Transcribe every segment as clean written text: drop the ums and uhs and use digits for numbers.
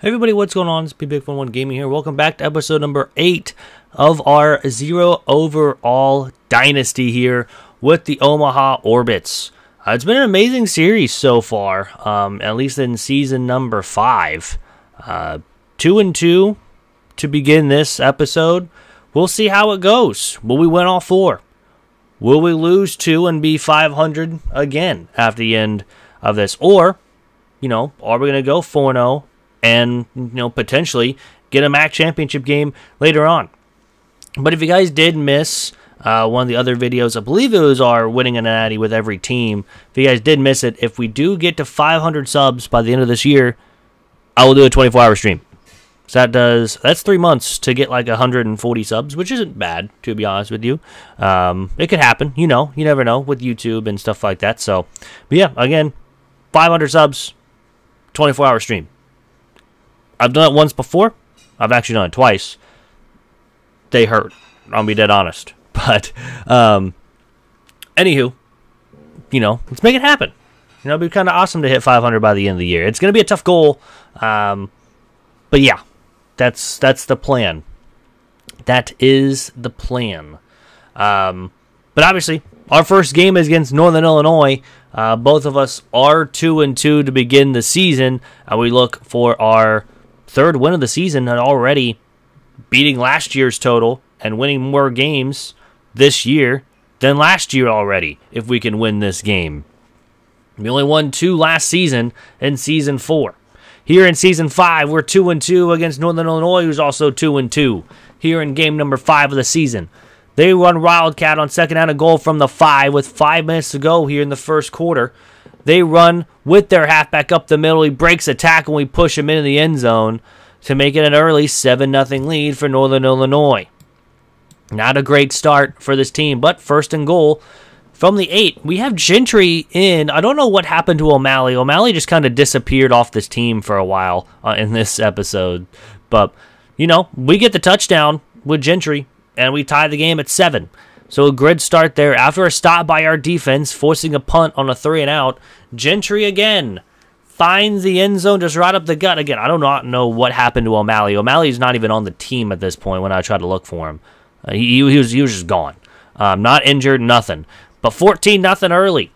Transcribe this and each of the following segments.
Hey everybody, what's going on? It's Big11 Gaming here. Welcome back to episode number 8 of our Overall Dynasty here with the Omaha Orbits. It's been an amazing series so far, at least in season number 5. 2-2 to begin this episode. We'll see how it goes. Will we win all 4? Will we lose 2 and be 500 again after the end of this? Or, are we going to go 4-0? And, potentially get a MAC championship game later on. But if you guys did miss one of the other videos, I believe it was our winning a natty with every team. If you guys did miss it, if we do get to 500 subs by the end of this year, I will do a 24-hour stream. So that's 3 months to get like 140 subs, which isn't bad, to be honest with you. It could happen, you never know with YouTube and stuff like that. So, but yeah, again, 500 subs, 24-hour stream. I've done it once before. I've actually done it twice. They hurt. I'll be dead honest. But, anywho, let's make it happen. It'd be kind of awesome to hit 500 by the end of the year. It's going to be a tough goal. But yeah, that's the plan. That is the plan. But obviously, our first game is against Northern Illinois. Both of us are 2-2 to begin the season. We look for our third win of the season and already beating last year's total and winning more games this year than last year already if we can win this game. We only won 2 last season in Season 4. Here in Season 5, we're 2-2 against Northern Illinois, who's also 2-2. Here in game number 5 of the season. They run Wildcat on second down and goal from the 5 with 5 minutes to go here in the first quarter. They run with their halfback up the middle. He breaks a tackle and we push him into the end zone to make it an early 7-0 lead for Northern Illinois. Not a great start for this team, but first and goal from the 8. We have Gentry in. I don't know what happened to O'Malley. O'Malley just kind of disappeared off this team for a while in this episode. But, we get the touchdown with Gentry, and we tie the game at 7. So a good start there. After a stop by our defense, forcing a punt on a 3-and-out, Gentry again finds the end zone just right up the gut. Again, I do not know what happened to O'Malley. O'Malley's not even on the team at this point when I tried to look for him. He was just gone. Not injured, nothing. But 14-0 early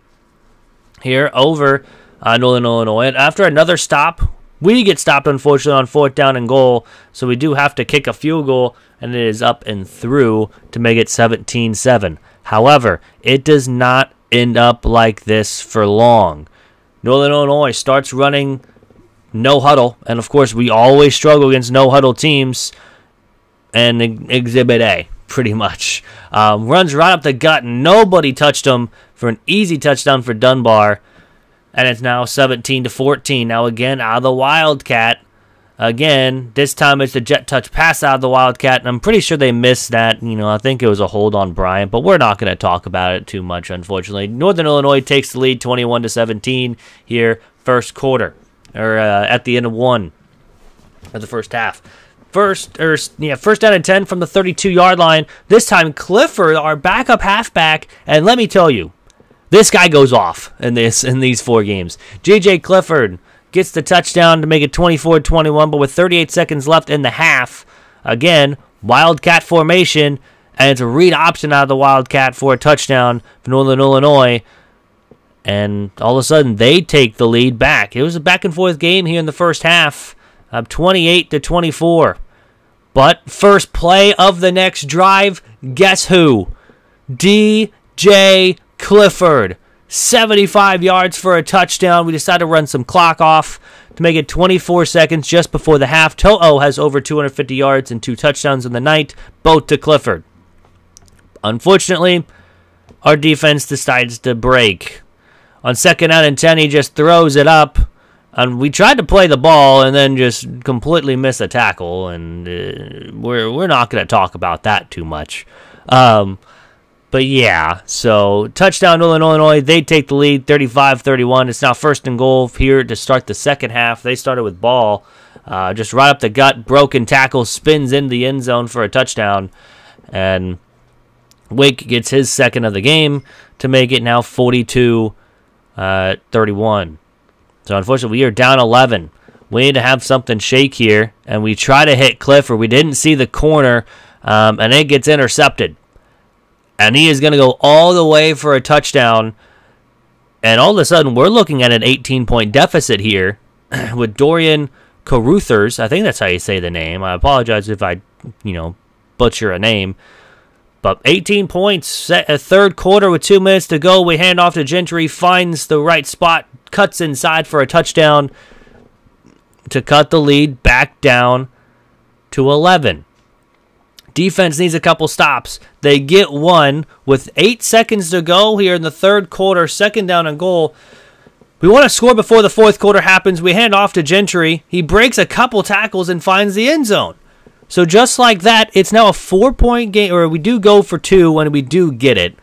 here over Northern Illinois. And after another stop, we get stopped, unfortunately, on 4th down and goal. So we do have to kick a field goal, and it is up and through to make it 17-7. However, it does not end up like this for long. Northern Illinois starts running no huddle, and of course we always struggle against no huddle teams, and Exhibit A, pretty much. Runs right up the gut, nobody touched him for an easy touchdown for Dunbar, and it's now 17-14. Now again, out of the Wildcat. Again, this time it's a jet touch pass out of the Wildcat, and I'm pretty sure they missed that. I think it was a hold on Bryant, but we're not going to talk about it too much, unfortunately. Northern Illinois takes the lead 21-17 here, first quarter, or at the end of 1 of the first half. First down and 10 from the 32-yard line. This time, Clifford, our backup halfback, and let me tell you, this guy goes off in these 4 games. J.J. Clifford gets the touchdown to make it 24-21, but with 38 seconds left in the half, again, Wildcat formation, and it's a read option out of the Wildcat for a touchdown for Northern Illinois, and all of a sudden, they take the lead back. It was a back-and-forth game here in the first half, 28-24, but first play of the next drive, guess who? D.J. Clifford. 75 yards for a touchdown. We decided to run some clock off to make it 24 seconds just before the half. To'o has over 250 yards and 2 touchdowns in the night, both to Clifford. Unfortunately, our defense decides to break. On second down and 10, he just throws it up. And we tried to play the ball and then just completely miss a tackle. And we're not going to talk about that too much. But yeah, so touchdown Northern Illinois. They take the lead 35-31. It's now first and goal here to start the second half. They started with ball. Just right up the gut. Broken tackle. Spins into the end zone for a touchdown. And Wake gets his second of the game to make it now 42-31. So unfortunately, we are down 11 we need to have something shake here. And we try to hit Clifford. We didn't see the corner, and it gets intercepted. And he is going to go all the way for a touchdown. And all of a sudden, we're looking at an 18-point deficit here with Dorian Caruthers. I think that's how you say the name. I apologize if I, butcher a name. But 18 points, a third quarter with 2 minutes to go. We hand off to Gentry, finds the right spot, cuts inside for a touchdown to cut the lead back down to 11. Defense needs a couple stops. They get one with 8 seconds to go here in the third quarter, second down and goal. We want to score before the fourth quarter happens. We hand off to Gentry. He breaks a couple tackles and finds the end zone. So just like that, it's now a 4-point game, or we do go for 2 when we do get it,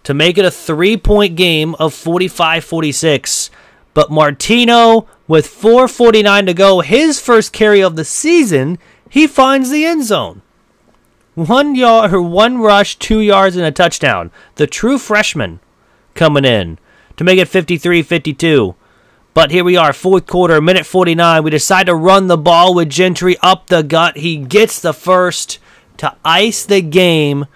to make it a 3-point game of 45-46. But Martino, with 4:49 to go, his first carry of the season, he finds the end zone. 1 rush, 2 yards, and a touchdown. The true freshman coming in to make it 53-52. But here we are, fourth quarter, minute 49. We decide to run the ball with Gentry up the gut. He gets the first to ice the game.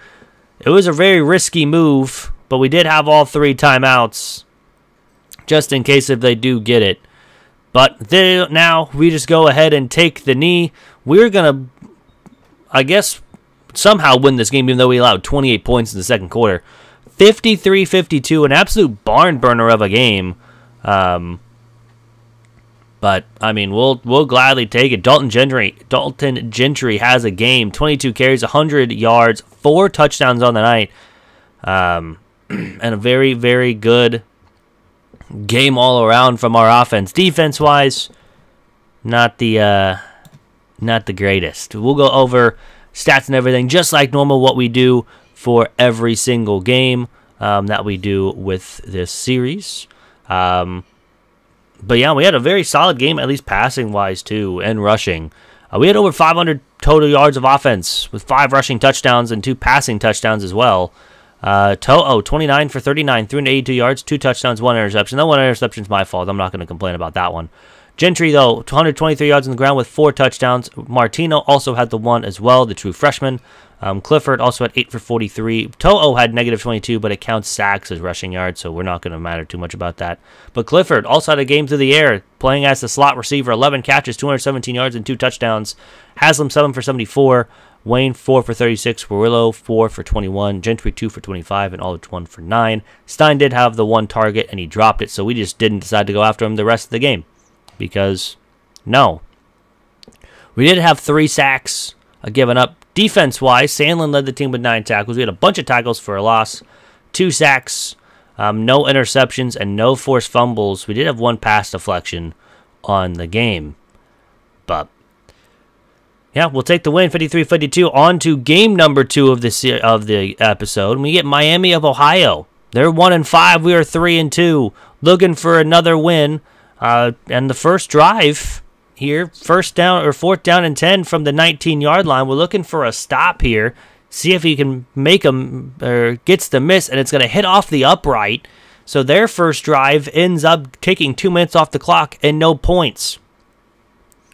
It was a very risky move, but we did have all 3 timeouts just in case if they do get it. But now we just go ahead and take the knee. We're going to, I guess, somehow win this game, even though we allowed 28 points in the second quarter. 53-52, an absolute barn burner of a game. But, I mean, we'll gladly take it. Dalton Gentry has a game. 22 carries, 100 yards, 4 touchdowns on the night. And a very, very good game all around from our offense. Defense-wise, not the greatest. We'll go over stats and everything, just like normal, what we do for every single game that we do with this series. But yeah, we had a very solid game, at least passing-wise, too, and rushing. We had over 500 total yards of offense with 5 rushing touchdowns and 2 passing touchdowns as well. To'o, 29 for 39, 382 yards, 2 touchdowns, 1 interception. That 1 interception is my fault. I'm not going to complain about that one. Gentry, though, 123 yards on the ground with 4 touchdowns. Martino also had the 1 as well, the true freshman. Clifford also had 8 for 43. To'o had negative 22, but it counts sacks as rushing yards, so we're not going to matter too much about that. But Clifford also had a game through the air, playing as the slot receiver, 11 catches, 217 yards, and 2 touchdowns. Haslam, 7 for 74. Wayne, 4 for 36. Warillo, 4 for 21. Gentry, 2 for 25, and Aldridge, 1 for 9. Stein did have the 1 target, and he dropped it, so we just didn't decide to go after him the rest of the game. Because, no. We did have 3 sacks given up. Defense-wise, Sandlin led the team with 9 tackles. We had a bunch of tackles for a loss, 2 sacks, no interceptions, and no forced fumbles. We did have 1 pass deflection on the game. But, yeah, we'll take the win, 53-52. On to game number 2 of the episode. And we get Miami of Ohio. They're 1-5. We are 3-2. Looking for another win. And the first drive here, fourth down and 10 from the 19-yard line. We're looking for a stop here. See if he can make them, or gets the miss, and it's going to hit off the upright. So their first drive ends up taking 2 minutes off the clock and no points.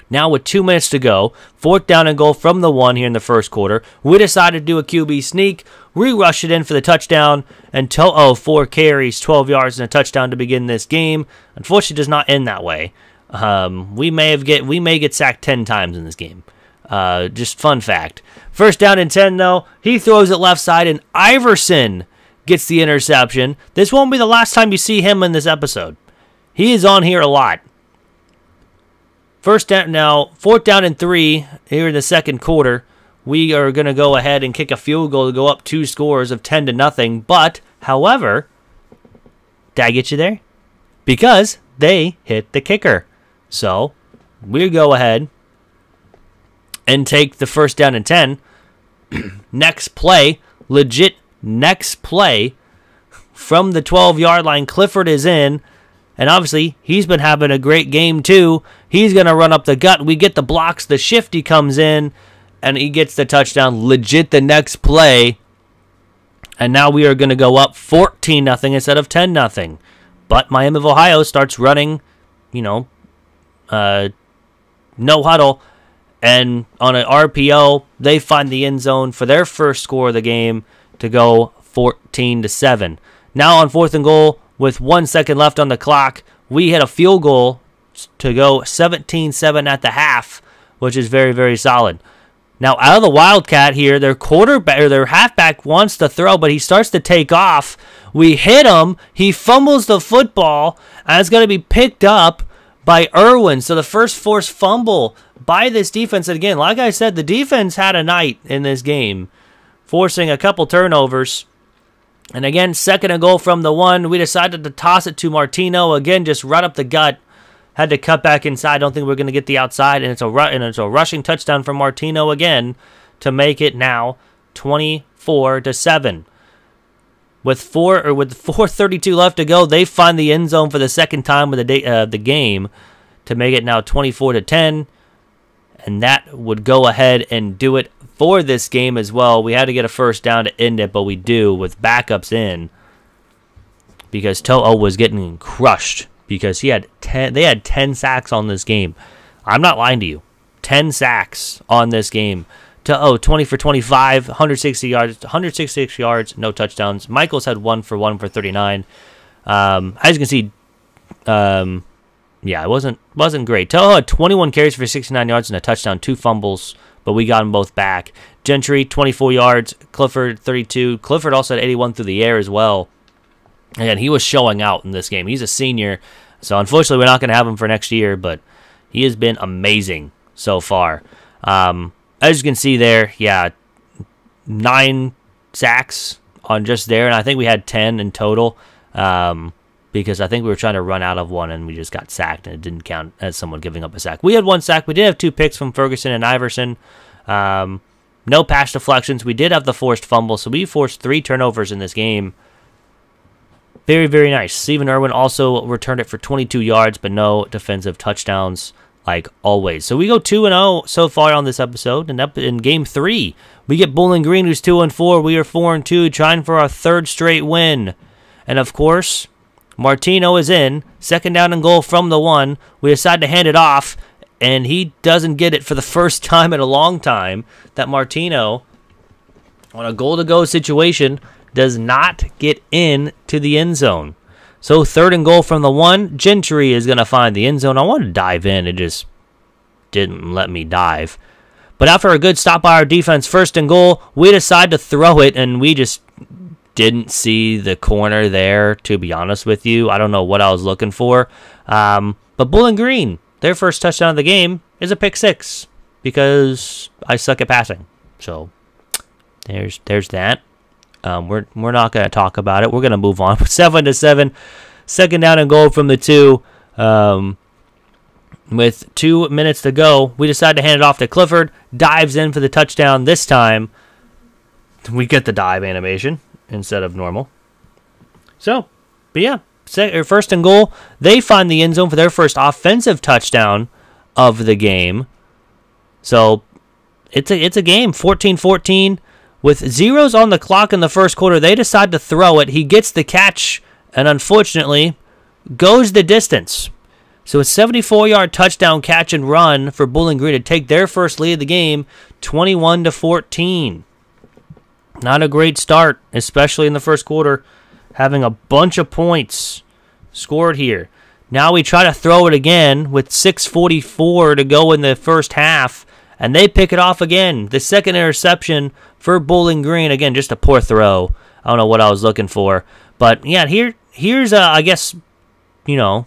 Now with 2 minutes to go, 4th down and goal from the 1 here in the first quarter. We decided to do a QB sneak. We rush it in for the touchdown, and To'o, 4 carries, 12 yards, and a touchdown to begin this game. Unfortunately, it does not end that way. We may get sacked 10 times in this game. Just fun fact. First down and 10, though. He throws it left side, and Iverson gets the interception. This won't be the last time you see him in this episode. He is on here a lot. First down now, 4th down and 3 here in the second quarter. We are going to go ahead and kick a field goal to go up 2 scores of 10-0. But, however, did I get you there? Because they hit the kicker. So, we go ahead and take the first down and 10. Next play, legit next play, from the 12-yard line, Clifford is in. And obviously, he's been having a great game too. He's going to run up the gut. We get the blocks. The shifty comes in, and he gets the touchdown. Legit the next play. And now we are going to go up 14-0 instead of 10-0. But Miami of Ohio starts running, no huddle, and on an RPO, they find the end zone for their first score of the game to go 14-7. Now on 4th and goal, with 1 second left on the clock, we hit a field goal to go 17-7 at the half, which is very, very solid. Now out of the Wildcat here, their quarterback or their halfback wants to throw, but he starts to take off. We hit him. He fumbles the football, and it's going to be picked up by Irwin. So the first forced fumble by this defense. And again, like I said, the defense had a night in this game, forcing a couple turnovers. And again, 2nd and goal from the 1. We decided to toss it to Martino. Again, just right up the gut. Had to cut back inside. Don't think we're going to get the outside. And it's a rushing touchdown from Martino again to make it now 24-7. With 4:32 left to go, they find the end zone for the second time of the game to make it now 24-10. And that would go ahead and do it for this game as well. We had to get a first down to end it, but we do with backups in because To'o was getting crushed because they had 10 sacks on this game. I'm not lying to you. 10 sacks on this game. To'o 20 for 25, 166 yards, no touchdowns. Michaels had 1 for 39. As you can see, yeah, it wasn't great. To'o had 21 carries for 69 yards and a touchdown, 2 fumbles, but we got them both back. Gentry, 24 yards. Clifford, 32. Clifford also had 81 through the air as well. Again, he was showing out in this game. He's a senior, so unfortunately we're not going to have him for next year, but he has been amazing so far. As you can see there, yeah, 9 sacks on just there, and I think we had 10 in total. Because I think we were trying to run out of one and we just got sacked and it didn't count as someone giving up a sack. We had 1 sack. We did have 2 picks from Ferguson and Iverson. No pass deflections. We did have the forced fumble, so we forced 3 turnovers in this game. Very, very nice. Stephen Irwin also returned it for 22 yards, but no defensive touchdowns like always. So we go 2-0 so far on this episode. And up in game 3, we get Bowling Green, who's 2-4. We are 4-2, trying for our 3rd straight win. And of course, Martino is in, 2nd down and goal from the 1. We decide to hand it off, and he doesn't get it for the first time in a long time. That Martino, on a goal-to-go situation, does not get in to the end zone. So 3rd and goal from the 1. Gentry is going to find the end zone. I wanted to dive in. It just didn't let me dive. But after a good stop by our defense, 1st and goal, we decide to throw it, and we just didn't see the corner there, to be honest with you. I don't know what I was looking for. But Bowling Green, their first touchdown of the game is a pick 6 because I suck at passing. So there's that. We're not going to talk about it. We're going to move on. 7-7, 2nd down and goal from the 2. With 2 minutes to go, we decide to hand it off to Clifford. Dives in for the touchdown this time. We get the dive animation instead of normal. So, but yeah, 1st and goal. They find the end zone for their first offensive touchdown of the game. So, it's a game, 14-14. With zeros on the clock in the first quarter, they decide to throw it. He gets the catch and unfortunately goes the distance. So a 74-yard touchdown catch and run for Bowling Green to take their first lead of the game, 21-14. Not a great start, especially in the first quarter, having a bunch of points scored here. Now we try to throw it again with 6:44 to go in the first half, and they pick it off again. The 2nd interception for Bowling Green. Again, just a poor throw. I don't know what I was looking for. But, yeah, here's, I guess, you know,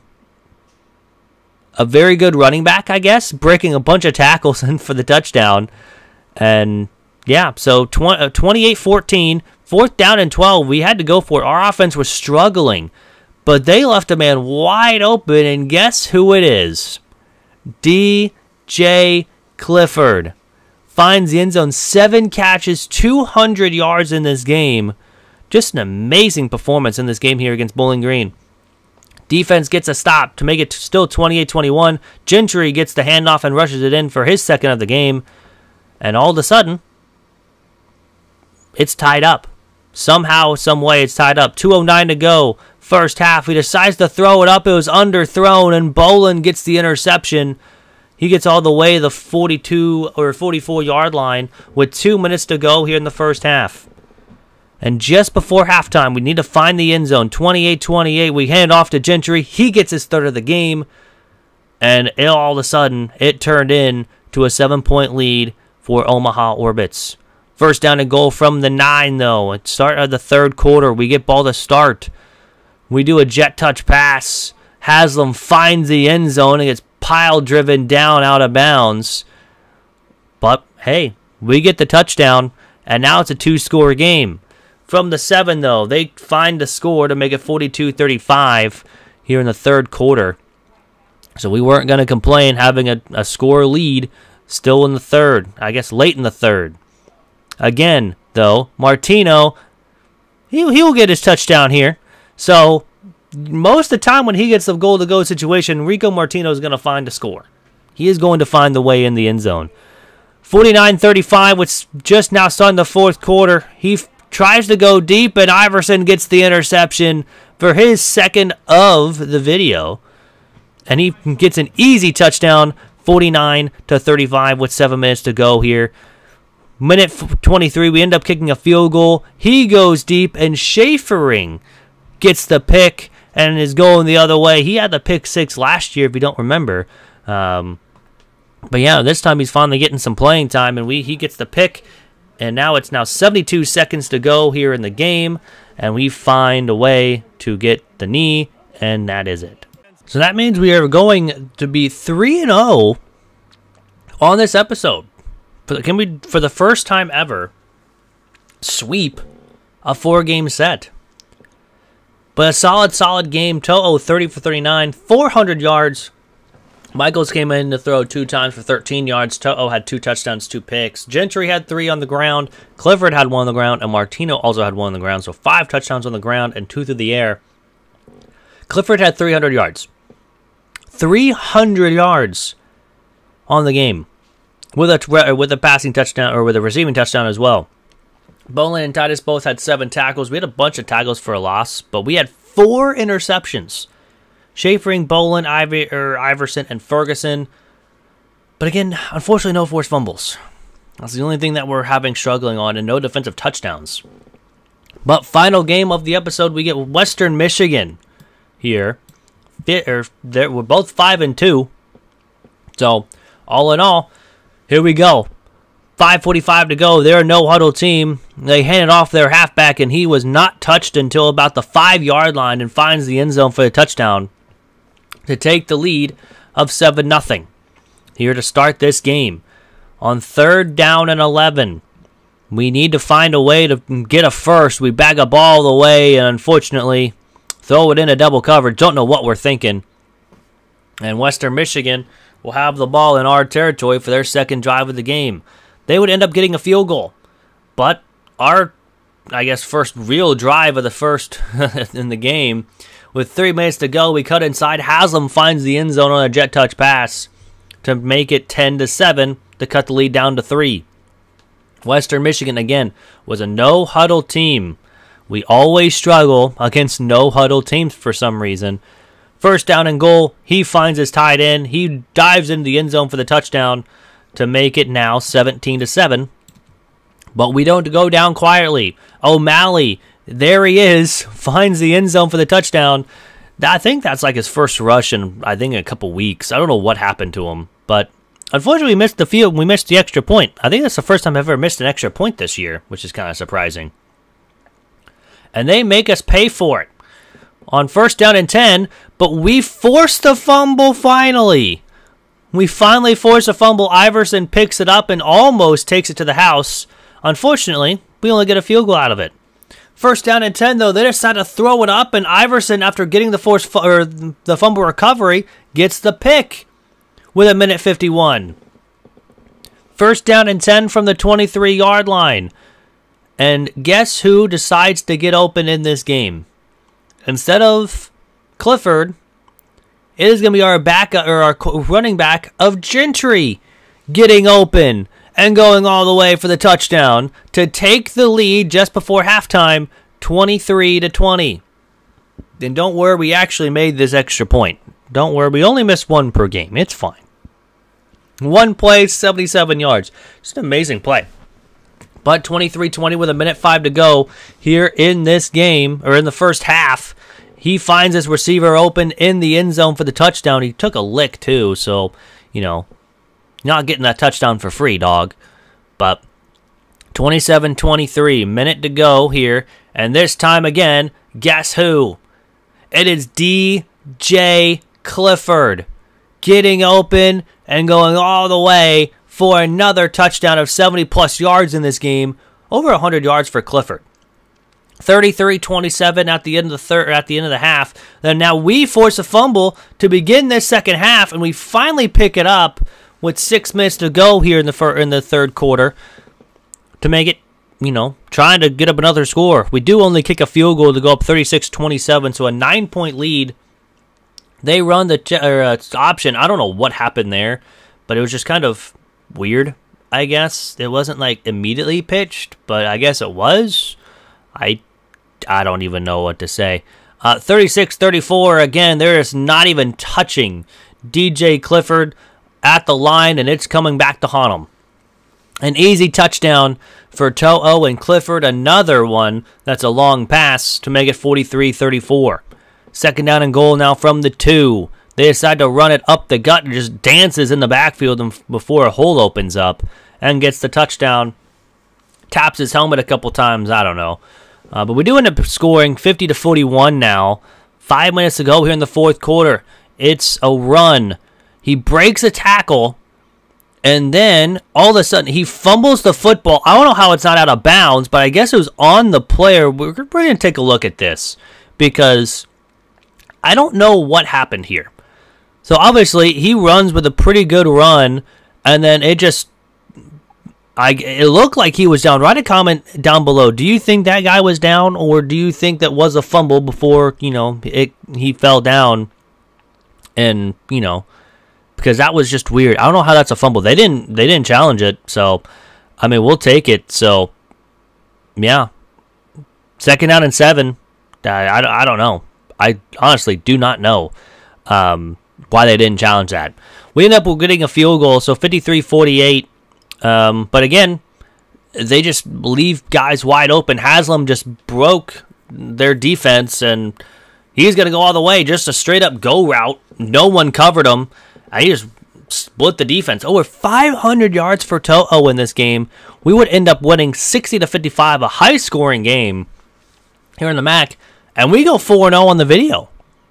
a very good running back, I guess, breaking a bunch of tackles in for the touchdown. And, yeah, so 28-14, 4th down and 12. We had to go for it. Our offense was struggling, but they left a man wide open, and guess who it is? DJ Clifford finds the end zone, 7 catches, 200 yards in this game. Just an amazing performance in this game here against Bowling Green. Defense gets a stop to make it still 28-21. Gentry gets the handoff and rushes it in for his 2nd of the game. And all of a sudden, it's tied up. Somehow, some way, it's tied up. 2:09 to go. First half, he decides to throw it up. It was underthrown, and Bolin gets the interception He gets all the way to the 42 or 44-yard line with 2 minutes to go here in the first half. And just before halftime, we need to find the end zone. 28-28, we hand it off to Gentry. He gets his third of the game. And all of a sudden, it turned into a 7-point lead for Omaha Orbits. First down and goal from the 9, though. At start of the third quarter, we get ball to start. We do a jet touch pass. Haslam finds the end zone and gets pile driven down out of bounds. But, hey, we get the touchdown, and now it's a 2-score game. From the 7, though, they find the score to make it 42-35 here in the third quarter. So we weren't going to complain having a score lead still in the third. I guess late in the third. Again, though, Martino, he'll get his touchdown here. So most of the time when he gets the goal-to-go situation, Rico Martino is going to find a score. He is going to find the way in the end zone. 49-35, which just now starting the fourth quarter. He tries to go deep, and Iverson gets the interception for his second of the video. And he gets an easy touchdown, 49-35 with 7 minutes to go here. Minute 23, we end up kicking a field goal. He goes deep, and Schafering gets the pick and is going the other way. He had the pick 6 last year, if you don't remember. But yeah, this time he's finally getting some playing time, and he gets the pick. And now it's 72 seconds to go here in the game, and we find a way to get the knee, and that is it. So that means we are going to be 3-0 on this episode. Can we, for the first time ever, sweep a 4-game set? But a solid game. To'o 30 for 39, 400 yards. Michaels came in to throw 2 times for 13 yards. To'o had 2 touchdowns, 2 picks. Gentry had 3 on the ground. Clifford had 1 on the ground, and Martino also had 1 on the ground. So 5 touchdowns on the ground and 2 through the air. Clifford had 300 yards. 300 yards on the game with a passing touchdown or with a receiving touchdown as well. Bolin and Titus both had 7 tackles. We had a bunch of tackles for a loss, but we had 4 interceptions. Schafering, Bolin, Iverson, and Ferguson. But again, unfortunately, no forced fumbles. That's the only thing that we're struggling on, and no defensive touchdowns. But final game of the episode, we get Western Michigan here. We're both 5-2. So, all in all, here we go. 5:45 to go. They're a no-huddle team. They handed off their halfback, and he was not touched until about the 5-yard line and finds the end zone for the touchdown to take the lead of 7-0. Here to start this game. On 3rd down and 11, we need to find a way to get a first. We bag a ball the way, and unfortunately, throw it in a double coverage. Don't know what we're thinking. And Western Michigan will have the ball in our territory for their second drive of the game. They would end up getting a field goal. But our, first real drive of the first in the game, with 3 minutes to go, we cut inside. Haslam finds the end zone on a jet touch pass to make it 10-7 to cut the lead down to 3. Western Michigan, again, was a no-huddle team. We always struggle against no-huddle teams for some reason. First down and goal, he finds his tight end. He dives into the end zone for the touchdown to make it now 17-7. But we don't go down quietly. O'Malley, there he is, finds the end zone for the touchdown. I think that's like his first rush in, a couple weeks. I don't know what happened to him. But unfortunately, we missed the field. We missed the extra point. I think that's the first time I've ever missed an extra point this year, which is kind of surprising. And they make us pay for it on 1st down and 10, but we forced the fumble finally. We finally force a fumble. Iverson picks it up and almost takes it to the house. Unfortunately, we only get a field goal out of it. 1st down and 10, though, they decide to throw it up, and Iverson, after getting the fumble recovery, gets the pick with 1:51. 1st down and 10 from the 23-yard line. And guess who decides to get open in this game? Instead of Clifford, it is going to be our running back of Gentry getting open and going all the way for the touchdown to take the lead just before halftime, 23-20. And don't worry, we actually made this extra point. Don't worry, we only missed 1 per game. It's fine. One play, 77 yards. Just an amazing play. But 23-20 with 1:05 to go here in this game, or in the first half. He finds his receiver open in the end zone for the touchdown. He took a lick, too, so, you know, not getting that touchdown for free, dog. But 27-23, minute to go here. And this time again, guess who? It is DJ Clifford getting open and going all the way for another touchdown of 70-plus yards in this game. Over 100 yards for Clifford. 33-27 at the end of the half. Then now we force a fumble to begin this second half, and we finally pick it up with 6 minutes to go here in the third quarter to make it, you know, trying to get up another score. We do only kick a field goal to go up 36-27, so a 9-point lead. They run the option. I don't know what happened there, but it was just kind of weird, I guess. It wasn't like immediately pitched, but I guess it was. I don't even know what to say. 36-34, again, they're just not even touching DJ Clifford at the line, and it's coming back to haunt him. An easy touchdown for To'o and Clifford. Another one that's a long pass to make it 43-34. Second down and goal now from the 2. They decide to run it up the gut and just dances in the backfield before a hole opens up and gets the touchdown. Taps his helmet a couple times, I don't know. But we do end up scoring 50-41 now. 5 minutes to go here in the fourth quarter. It's a run. He breaks a tackle, and then all of a sudden he fumbles the football. I don't know how it's not out of bounds, but I guess it was on the player. We're going to take a look at this because I don't know what happened here. So obviously he runs with a pretty good run, and then it just... it looked like he was down. Write a comment down below. Do you think that guy was down, or do you think that was a fumble before, you know, he fell down? And, you know, because that was just weird. I don't know how that's a fumble. They didn't challenge it, so I mean, we'll take it. So yeah, second down and 7. I don't know. I honestly do not know why they didn't challenge that. We end up getting a field goal, so 53-48. But again, they just leave guys wide open. Haslam just broke their defense, and he's going to go all the way. Just a straight-up go route. No one covered him. He just split the defense. Over 500 yards for To'o in this game. We would end up winning 60-55, a high-scoring game here in the MAC. And we go 4-0 on the video.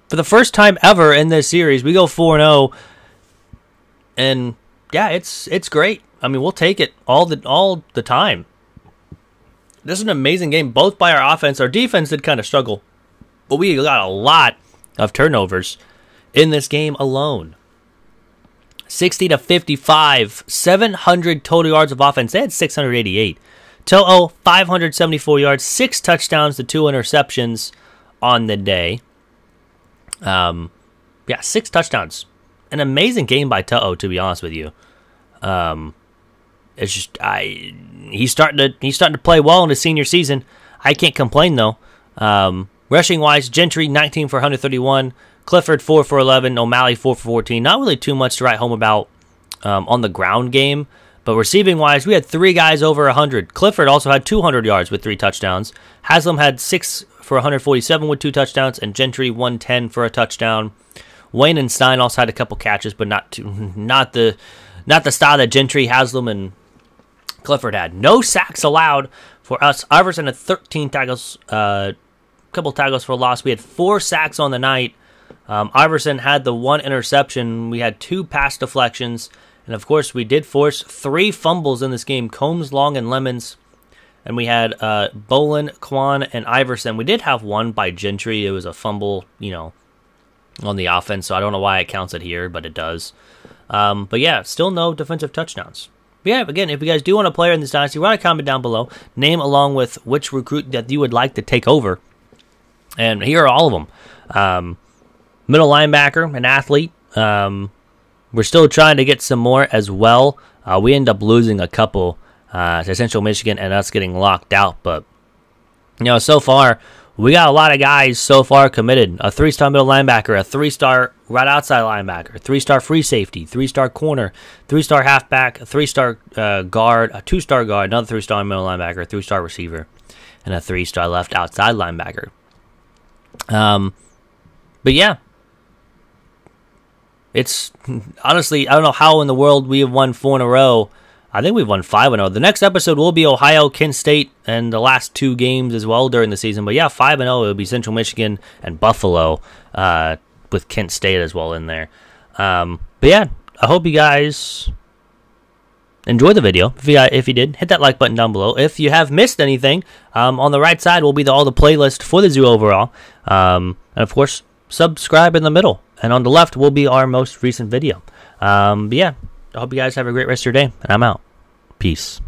For the first time ever in this series, we go 4-0. And, yeah, it's great. I mean, we'll take it all the time. This is an amazing game, both by our offense. Our defense did kind of struggle, but we got a lot of turnovers in this game alone. 60-55, 700 total yards of offense. They had 688. To'o, 574 yards, 6 touchdowns to 2 interceptions on the day. Yeah, 6 touchdowns. An amazing game by To'o, to be honest with you. It's just he's starting to play well in his senior season. I can't complain though. Rushing wise, Gentry 19 for 131, Clifford 4 for 11, O'Malley 4 for 14. Not really too much to write home about on the ground game, but receiving wise, we had 3 guys over 100. Clifford also had 200 yards with 3 touchdowns. Haslam had 6 for 147 with 2 touchdowns, and Gentry 110 for a touchdown. Wayne and Stein also had a couple catches, but not the style that Gentry, Haslam, and Clifford had. No sacks allowed for us. Iverson had 13 tackles, couple tackles for loss. We had 4 sacks on the night. Iverson had the 1 interception. We had 2 pass deflections. And, of course, we did force 3 fumbles in this game. Combs, Long, and Lemons. And we had Bolin, Kwan, and Iverson. We did have 1 by Gentry. It was a fumble, you know, on the offense. So I don't know why it counts it here, but it does. But, yeah, still no defensive touchdowns. But, yeah, again, if you guys do want a player in this dynasty, write a comment down below. Name along with which recruit that you would like to take over. And here are all of them. Middle linebacker, an athlete. We're still trying to get some more as well. We end up losing a couple to Central Michigan and us getting locked out. But, you know, so far, we got a lot of guys so far committed. A 3-star middle linebacker, a 3-star right outside linebacker, 3-star free safety, 3-star corner, 3-star halfback, a 3-star guard, a 2-star guard, another 3-star middle linebacker, a 3-star receiver, and a 3-star left outside linebacker. But yeah, it's honestly, I don't know how in the world we have won 4 in a row. I think we've won 5 in a row. The next episode will be Ohio, Kent State, and the last 2 games as well during the season. But yeah, 5 in 0. It'll be Central Michigan and Buffalo, with Kent State as well in there. But yeah, I hope you guys enjoyed the video. If you did, hit that like button down below. If you have missed anything, on the right side will be all the playlist for the zoo overall. And of course, subscribe in the middle. And on the left will be our most recent video. But yeah, I hope you guys have a great rest of your day. And I'm out. Peace.